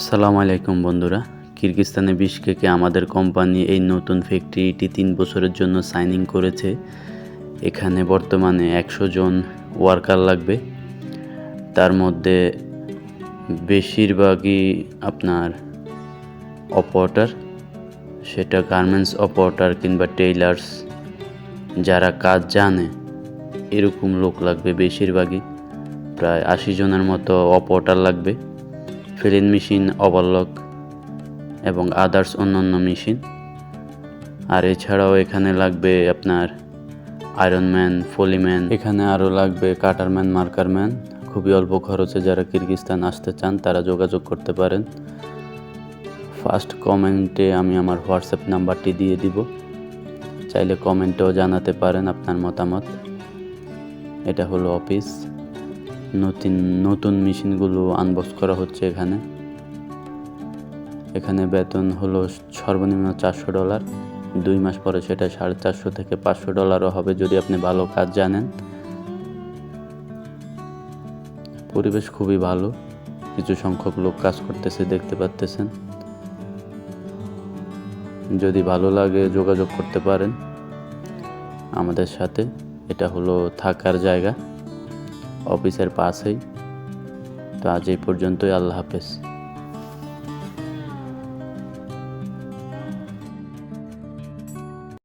আসসালামু আলাইকুম বন্ধুরা। কিরগিজস্তানে বিশকেকে আমাদের কোম্পানি এই নতুন ফ্যাক্টরিটি 3 বছরের জন্য সাইনিং করেছে। এখানে বর্তমানে 100 জন ওয়ার্কার লাগবে। তার মধ্যে বেশিরভাগই আপনার অপারেটর, সেটা গার্মেন্টস অপারেটর কিংবা টেইলার্স, যারা কাজ জানে এরকম লোক লাগবে বেশিরভাগই। প্রায় 80 জনের মতো অপারেটর লাগবে, ফিলিং মেশিন, ওভারলক এবং আদার্স অন্যান্য মেশিন। আর এছাড়াও এখানে লাগবে আপনার আয়রনম্যান, ফলিম্যান, এখানে আরও লাগবে কাটারম্যান, মার্কারম্যান। খুবই অল্প খরচে যারা কিরগিজস্তান আসতে চান তারা যোগাযোগ করতে পারেন। ফার্স্ট কমেন্টে আমি আমার হোয়াটসঅ্যাপ নাম্বারটি দিয়ে দিব, চাইলে কমেন্টেও জানাতে পারেন আপনার মতামত। এটা হলো অফিস, নতুন মেশিনগুলো আনবক্স করা হচ্ছে এখানে বেতন হলো সর্বনিম্ন $400। 2 মাস পরে সেটা $450 থেকে $500 হবে যদি আপনি ভালো কাজ জানেন। পরিবেশ খুবই ভালো, কিছু সংখ্যক লোক কাজ করতেছে দেখতে পাচ্তেছেন। যদি ভালো লাগে যোগাযোগ করতে পারেন আমাদের সাথে। এটা হলো থাকার জায়গা অফিসের পাশেই। তো আজ এই পর্যন্তই, আল্লাহ হাফেজ।